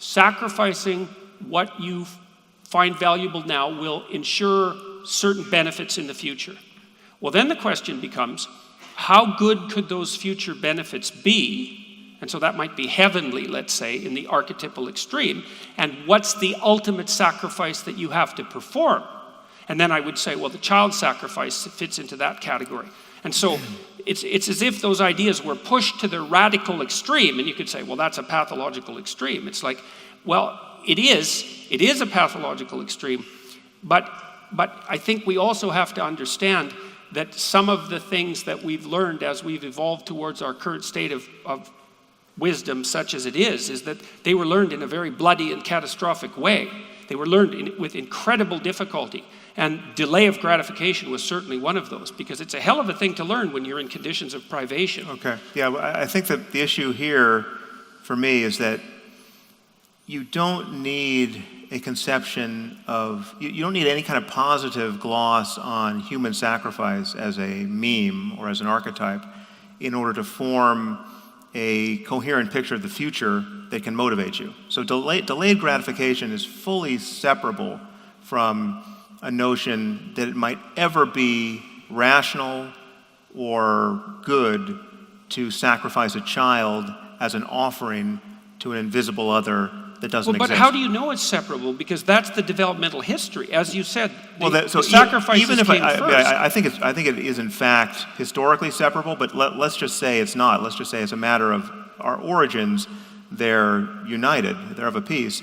sacrificing what you find valuable now will ensure certain benefits in the future. Well, then the question becomes, how good could those future benefits be? And so that might be heavenly, let's say, in the archetypal extreme. And what's the ultimate sacrifice that you have to perform? And then I would say, well, the child sacrifice fits into that category. And so it's as if those ideas were pushed to their radical extreme. And you could say, well, that's a pathological extreme. It's like, well, it is a pathological extreme. But I think we also have to understand that some of the things that we've learned as we've evolved towards our current state of wisdom, such as it is that they were learned in a very bloody and catastrophic way. They were learned with incredible difficulty. And delay of gratification was certainly one of those, because it's a hell of a thing to learn when you're in conditions of privation. Okay. Yeah, I think that the issue here for me is that you don't need a conception of, you don't need any kind of positive gloss on human sacrifice as a meme or as an archetype in order to form a coherent picture of the future that can motivate you. So delayed gratification is fully separable from a notion that it might ever be rational or good to sacrifice a child as an offering to an invisible other that doesn't exist. But how do you know it's separable? Because that's the developmental history. As you said, the so sacrifices even if came first. I think it is in fact historically separable, but let's just say it's not. Let's just say it's a matter of our origins. They're united. They're of a piece.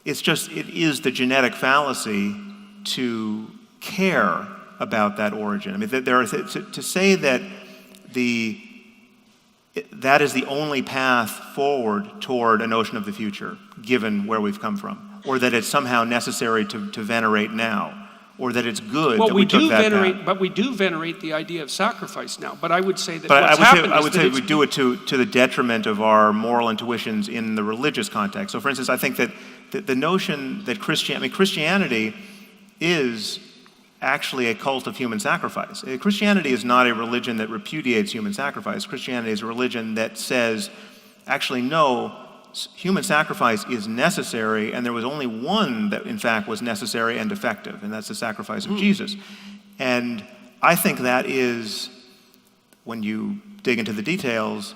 It is the genetic fallacy to care about that origin. I mean, to say that that is the only path forward toward a notion of the future, given where we've come from, or that it's somehow necessary to venerate now, or that it's good that we took that path. But we do venerate the idea of sacrifice now. But I would say that I would say we do it to the detriment of our moral intuitions in the religious context. So, for instance, I think that the notion that Christianity is actually a cult of human sacrifice. Christianity is not a religion that repudiates human sacrifice. Christianity is a religion that says, actually, no, human sacrifice is necessary, and there was only one that, in fact, was necessary and effective, and that's the sacrifice of Jesus. And I think that is, when you dig into the details,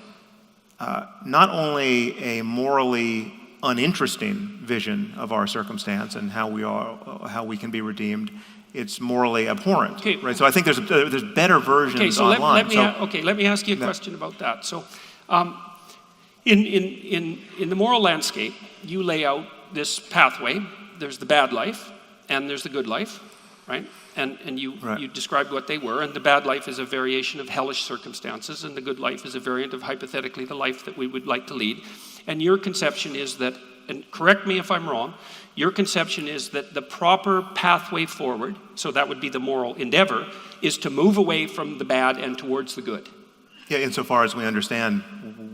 not only a morally uninteresting vision of our circumstance and how we can be redeemed, it's morally abhorrent, okay. Right? So I think there's better versions online. Let me ask you a question about that. So, in the moral landscape, you lay out this pathway. There's the bad life, and there's the good life, right? And you described what they were. And the bad life is a variation of hellish circumstances, and the good life is a variant of hypothetically the life that we would like to lead. And your conception is that, and correct me if I'm wrong, your conception is that the proper pathway forward, so that would be the moral endeavor, is to move away from the bad and towards the good. Yeah, insofar as we understand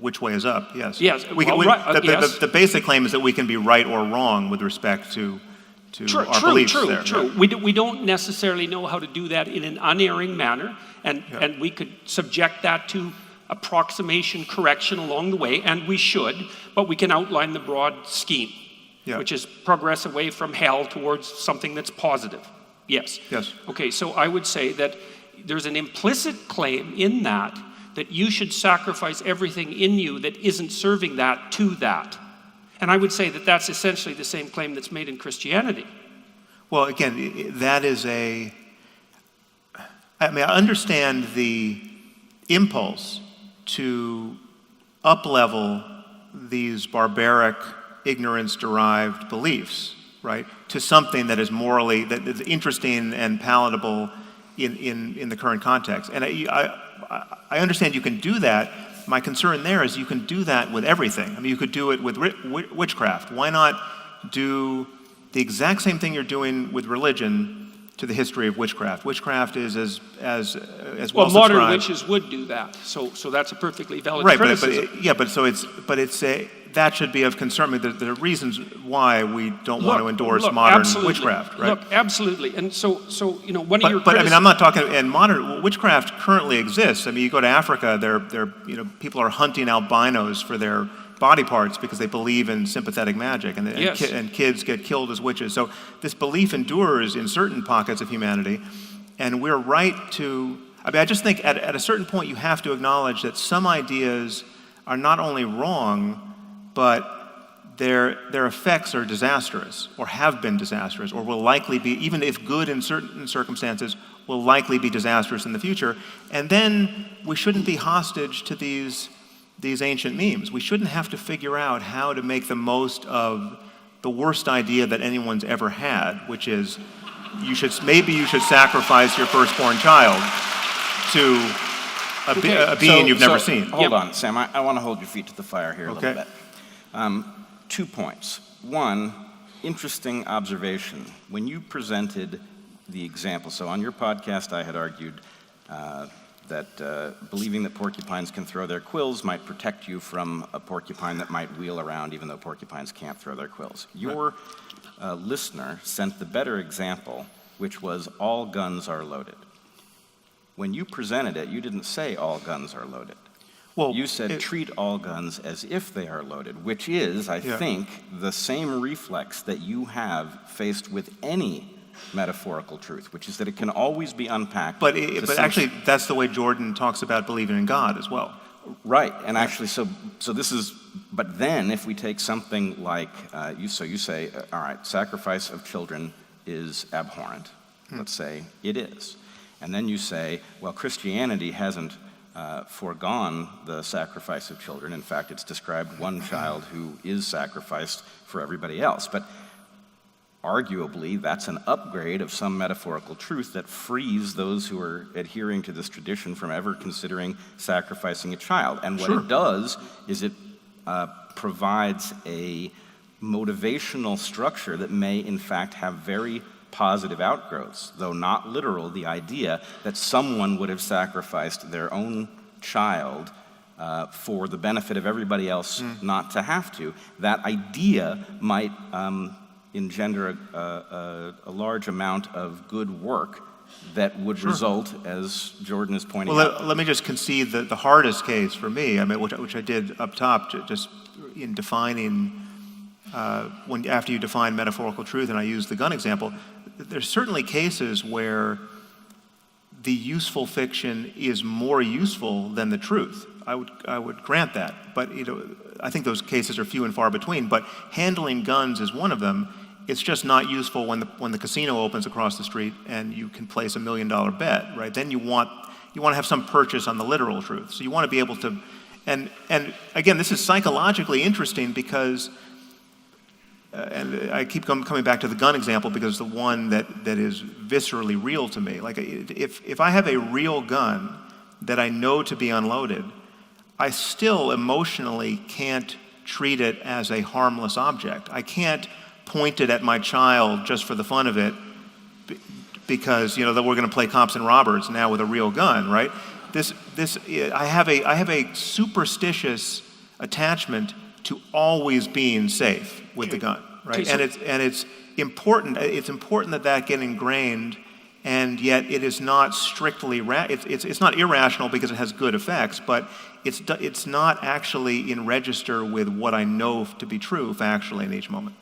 which way is up, yes. Yes. The basic claim is that we can be right or wrong with respect to our beliefs there. True. We don't necessarily know how to do that in an unerring manner, and we could subject that to approximation correction along the way, and we should, but we can outline the broad scheme. Yeah. Which is progress away from hell towards something that's positive. Yes. Yes. Okay, so I would say that there's an implicit claim in that you should sacrifice everything in you that isn't serving that to that. And I would say that that's essentially the same claim that's made in Christianity. Well, again, that is I understand the impulse to up-level these barbaric ignorance-derived beliefs, right, to something that is morally, that is interesting and palatable in the current context. And I understand you can do that. My concern there is you can do that with everything. I mean, you could do it with witchcraft. Why not do the exact same thing you're doing with religion to the history of witchcraft? Witchcraft is as well subscribed. Modern witches would do that. So that's a perfectly valid criticism. That should be of concern. I mean, there are reasons why we don't want to endorse modern witchcraft, right? Look, absolutely. And so one of your But I mean, I'm not talking. And modern witchcraft currently exists. I mean, you go to Africa, people are hunting albinos for their body parts because they believe in sympathetic magic, and Yes. and kids get killed as witches. So this belief endures in certain pockets of humanity, and we're right to. I mean, I just think at a certain point you have to acknowledge that some ideas are not only wrong, but their effects are disastrous, or have been disastrous, or will likely be, even if good in certain circumstances, will likely be disastrous in the future. And then we shouldn't be hostage to these ancient memes. We shouldn't have to figure out how to make the most of the worst idea that anyone's ever had, which is maybe you should sacrifice your firstborn child to a being you've never seen. Hold on, Sam. I want to hold your feet to the fire here a little Okay. bit. 2 points. One, interesting observation. When you presented the example, so on your podcast I had argued that believing that porcupines can throw their quills might protect you from a porcupine that might wheel around even though porcupines can't throw their quills. Your listener sent the better example, which was all guns are loaded. When you presented it, you didn't say all guns are loaded. Well, You said treat all guns as if they are loaded, which is, I think, the same reflex that you have faced with any metaphorical truth, which is that it can always be unpacked. But actually, that's the way Jordan talks about believing in God as well. Right, and actually, so this is, but then if we take something like, you say, all right, sacrifice of children is abhorrent. Let's say it is. And then you say, well, Christianity hasn't foregone the sacrifice of children. In fact, it's described one child who is sacrificed for everybody else. But arguably, that's an upgrade of some metaphorical truth that frees those who are adhering to this tradition from ever considering sacrificing a child. And what it does is it provides a motivational structure that may, in fact, have very positive outgrowths, though not literal, the idea that someone would have sacrificed their own child for the benefit of everybody else not to have to. That idea might engender a large amount of good work that would result, as Jordan is pointing out. Let me just concede the hardest case for me, I mean, which I did up top, just in defining, after you define metaphorical truth, and I use the gun example, there's certainly cases where the useful fiction is more useful than the truth. I would grant that, but I think those cases are few and far between. But handling guns is one of them. It's just not useful when the casino opens across the street and you can place $1 million bet, right? Then you want to have some purchase on the literal truth. So you want to be able to, and again, this is psychologically interesting because. And I keep coming back to the gun example because the one that is viscerally real to me. Like if I have a real gun that I know to be unloaded, I still emotionally can't treat it as a harmless object. I can't point it at my child just for the fun of it because that we're going to play cops and robbers now with a real gun, right? I have a superstitious attachment to always being safe with the gun, right? And it's important. It's important that get ingrained, and yet it is not strictly it's not irrational because it has good effects, but it's not actually in register with what I know to be true factually in each moment.